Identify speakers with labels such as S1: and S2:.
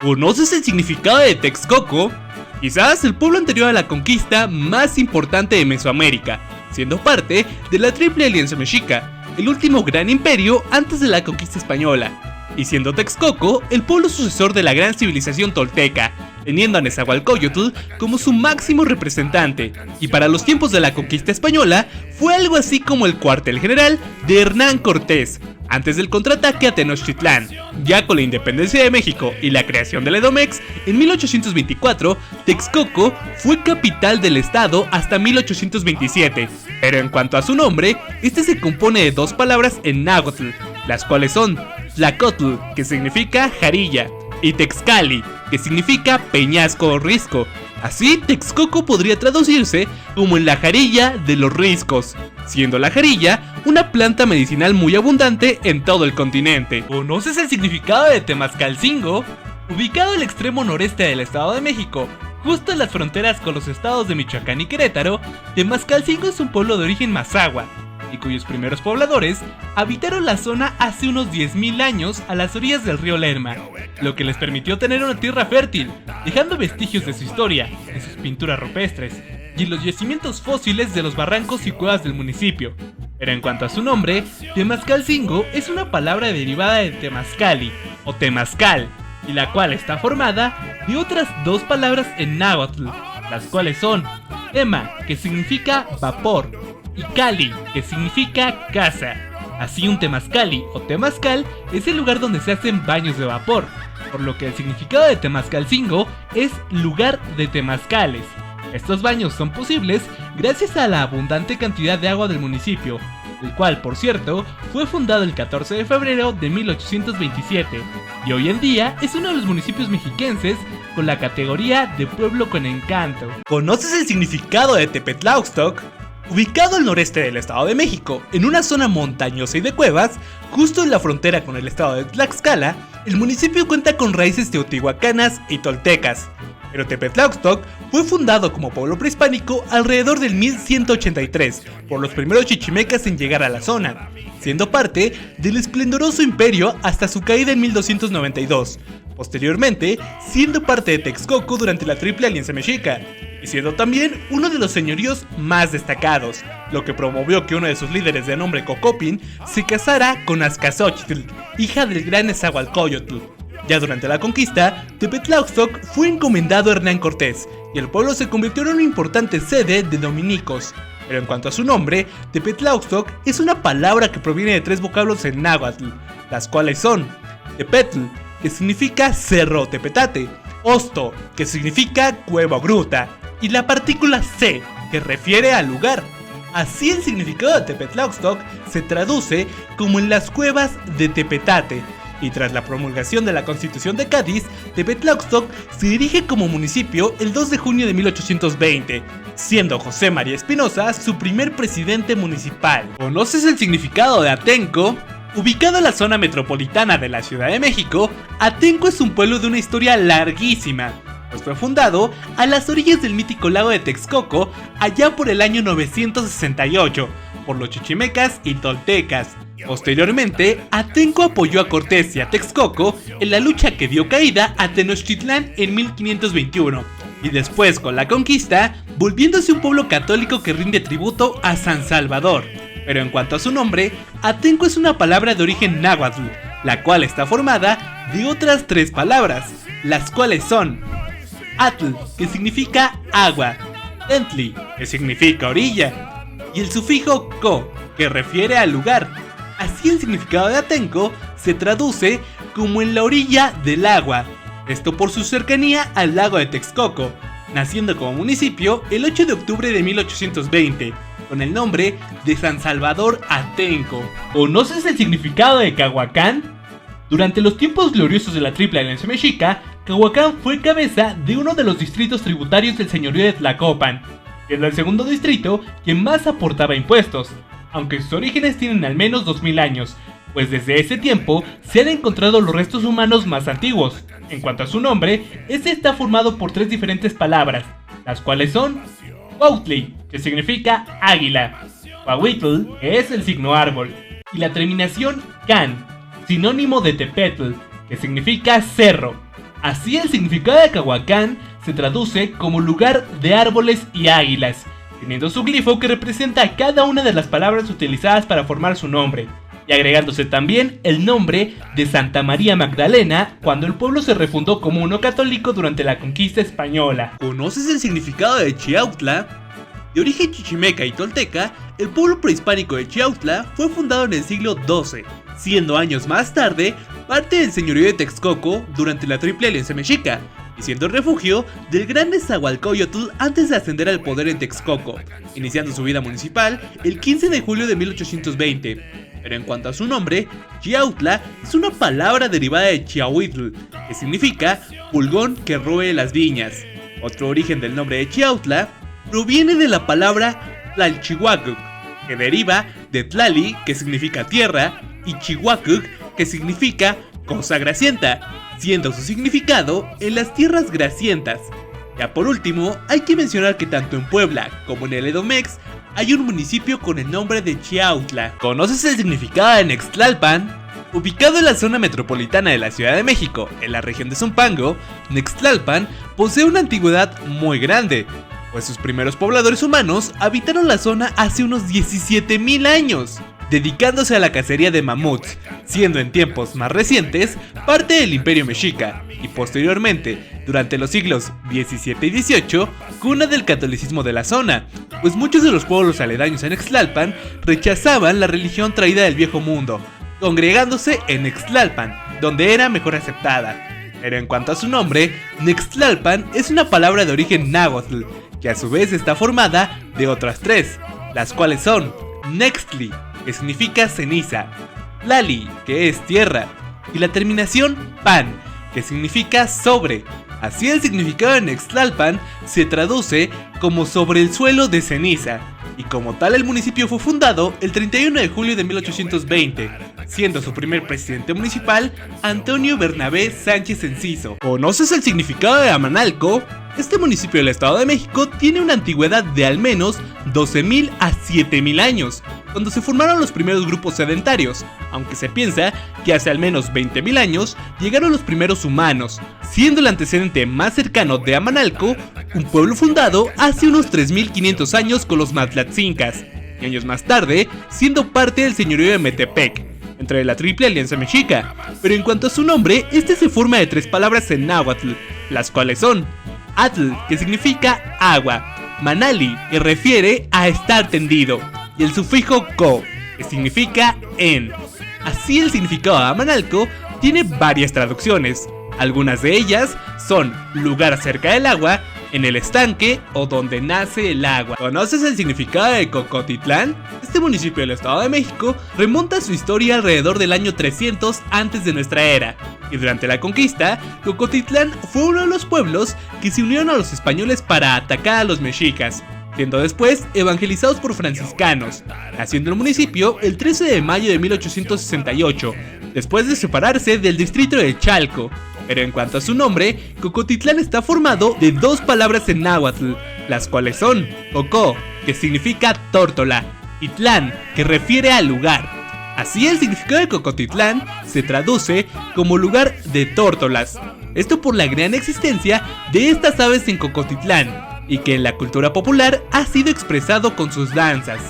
S1: ¿Conoces el significado de Texcoco? Quizás el pueblo anterior a la conquista más importante de Mesoamérica, siendo parte de la Triple Alianza Mexica, el último gran imperio antes de la conquista española, y siendo Texcoco el pueblo sucesor de la gran civilización tolteca, teniendo a Nezahualcóyotl como su máximo representante, y para los tiempos de la conquista española fue algo así como el cuartel general de Hernán Cortés, antes del contraataque a Tenochtitlán. Ya con la independencia de México y la creación de la Edomex, en 1824, Texcoco fue capital del estado hasta 1827, pero en cuanto a su nombre, este se compone de dos palabras en náhuatl, las cuales son Tlacotl, que significa jarilla, y Texcali, que significa peñasco o risco. Así, Texcoco podría traducirse como en la jarilla de los riscos, siendo la jarilla una planta medicinal muy abundante en todo el continente. ¿Conoces el significado de Temascalcingo? Ubicado al extremo noreste del Estado de México, justo en las fronteras con los estados de Michoacán y Querétaro, Temascalcingo es un pueblo de origen mazahua, y cuyos primeros pobladores habitaron la zona hace unos 10.000 años a las orillas del río Lerma, lo que les permitió tener una tierra fértil, dejando vestigios de su historia, en sus pinturas rupestres, y en los yacimientos fósiles de los barrancos y cuevas del municipio. Pero en cuanto a su nombre, Temascalcingo es una palabra derivada de Temascali, o Temazcal, y la cual está formada de otras dos palabras en náhuatl, las cuales son Tema, que significa vapor, y Cali, que significa casa. Así un temazcali o temazcal es el lugar donde se hacen baños de vapor, por lo que el significado de Temascalcingo es lugar de temazcales. Estos baños son posibles gracias a la abundante cantidad de agua del municipio, el cual, por cierto, fue fundado el 14 de febrero de 1827, y hoy en día es uno de los municipios mexiquenses con la categoría de pueblo con encanto. ¿Conoces el significado de Tepetlauxtoc? Ubicado al noreste del Estado de México, en una zona montañosa y de cuevas, justo en la frontera con el estado de Tlaxcala, el municipio cuenta con raíces teotihuacanas y toltecas. Pero Tepetlauxtoc fue fundado como pueblo prehispánico alrededor del 1183 por los primeros chichimecas en llegar a la zona, siendo parte del esplendoroso imperio hasta su caída en 1292, posteriormente siendo parte de Texcoco durante la Triple Alianza Mexica, y siendo también uno de los señoríos más destacados, lo que promovió que uno de sus líderes de nombre Cocopin se casara con Azcaxochitl, hija del gran Nezahualcóyotl. Ya durante la conquista, Tepetlauxtoc fue encomendado a Hernán Cortés, y el pueblo se convirtió en una importante sede de dominicos. Pero en cuanto a su nombre, Tepetlauxtoc es una palabra que proviene de tres vocablos en náhuatl, las cuales son Tepetl, que significa cerro o tepetate, Osto, que significa cueva o gruta, y la partícula C, que refiere al lugar. Así el significado de Tepetlauxtoc se traduce como en las cuevas de Tepetate, y tras la promulgación de la Constitución de Cádiz, Tepetlauxtoc se dirige como municipio el 2 de junio de 1820, siendo José María Espinosa su primer presidente municipal. ¿Conoces el significado de Atenco? Ubicado en la zona metropolitana de la Ciudad de México, Atenco es un pueblo de una historia larguísima, pues fue fundado a las orillas del mítico lago de Texcoco allá por el año 968 por los chichimecas y toltecas. Posteriormente, Atenco apoyó a Cortés y a Texcoco en la lucha que dio caída a Tenochtitlán en 1521, y después con la conquista, volviéndose un pueblo católico que rinde tributo a San Salvador. Pero en cuanto a su nombre, Atenco es una palabra de origen náhuatl, la cual está formada de otras tres palabras, las cuales son Atl, que significa agua, Tentli, que significa orilla, y el sufijo co, que refiere al lugar. Así el significado de Atenco se traduce como en la orilla del agua, esto por su cercanía al lago de Texcoco, naciendo como municipio el 8 de octubre de 1820, con el nombre de San Salvador Atenco. ¿Conoces el significado de Cahuacán? Durante los tiempos gloriosos de la Triple Alianza Mexica, Cahuacán fue cabeza de uno de los distritos tributarios del señorío de Tlacopan, siendo el segundo distrito quien más aportaba impuestos, aunque sus orígenes tienen al menos 2000 años, pues desde ese tiempo se han encontrado los restos humanos más antiguos. En cuanto a su nombre, este está formado por tres diferentes palabras, las cuales son Cuautli, que significa águila, Cuahuitl, que es el signo árbol, y la terminación Can, sinónimo de Tepetl, que significa cerro. Así el significado de Cahuacán se traduce como lugar de árboles y águilas, teniendo su glifo que representa cada una de las palabras utilizadas para formar su nombre, y agregándose también el nombre de Santa María Magdalena cuando el pueblo se refundó como uno católico durante la conquista española. ¿Conoces el significado de Chiautla? De origen chichimeca y tolteca, el pueblo prehispánico de Chiautla fue fundado en el siglo XII, siendo años más tarde parte del señorío de Texcoco durante la Triple Alianza Mexica, y siendo refugio del gran Nezahualcóyotl antes de ascender al poder en Texcoco, iniciando su vida municipal el 15 de julio de 1820. Pero en cuanto a su nombre, Chiautla es una palabra derivada de Chiahuitl, que significa pulgón que roe las viñas. Otro origen del nombre de Chiautla proviene de la palabra Tlalchihuacuc, que deriva de Tlali, que significa tierra, y Chihuacuc, que significa cosa grasienta, siendo su significado en las tierras grasientas. Ya por último, hay que mencionar que tanto en Puebla como en el Edomex hay un municipio con el nombre de Chiautla. ¿Conoces el significado de Nextlalpan? Ubicado en la zona metropolitana de la Ciudad de México, en la región de Zumpango, Nextlalpan posee una antigüedad muy grande, pues sus primeros pobladores humanos habitaron la zona hace unos 17,000 años, dedicándose a la cacería de mamuts, siendo en tiempos más recientes parte del Imperio Mexica y posteriormente, durante los siglos XVII y XVIII, cuna del catolicismo de la zona, pues muchos de los pueblos aledaños a Nextlalpan rechazaban la religión traída del Viejo Mundo, congregándose en Nextlalpan, donde era mejor aceptada. Pero en cuanto a su nombre, Nextlalpan es una palabra de origen náhuatl, que a su vez está formada de otras tres, las cuales son Nextli, que significa ceniza, Tlali, que es tierra, y la terminación pan, que significa sobre. Así el significado de Nextlalpan se traduce como sobre el suelo de ceniza, y como tal el municipio fue fundado el 31 de julio de 1820, siendo su primer presidente municipal Antonio Bernabé Sánchez Enciso. ¿Conoces el significado de Amanalco? Este municipio del Estado de México tiene una antigüedad de al menos 12,000 a 7,000 años, cuando se formaron los primeros grupos sedentarios, aunque se piensa que hace al menos 20,000 años llegaron los primeros humanos, siendo el antecedente más cercano de Amanalco un pueblo fundado hace unos 3,500 años con los Matlatzincas, y años más tarde siendo parte del señorío de Metepec, entre la Triple Alianza Mexica. Pero en cuanto a su nombre, este se forma de tres palabras en náhuatl, las cuales son Atl, que significa agua, Manali, que refiere a estar tendido, y el sufijo co, que significa en. Así el significado de Amanalco tiene varias traducciones. Algunas de ellas son lugar cerca del agua, en el estanque o donde nace el agua. ¿Conoces el significado de Cocotitlán? Este municipio del Estado de México remonta su historia alrededor del año 300 antes de nuestra era, y durante la conquista, Cocotitlán fue uno de los pueblos que se unieron a los españoles para atacar a los mexicas, siendo después evangelizados por franciscanos, naciendo el municipio el 13 de mayo de 1868, después de separarse del distrito de Chalco. Pero en cuanto a su nombre, Cocotitlán está formado de dos palabras en náhuatl, las cuales son Cocó, que significa tórtola, y Tlán, que refiere al lugar. Así el significado de Cocotitlán se traduce como lugar de tórtolas, esto por la gran existencia de estas aves en Cocotitlán, y que en la cultura popular ha sido expresado con sus danzas.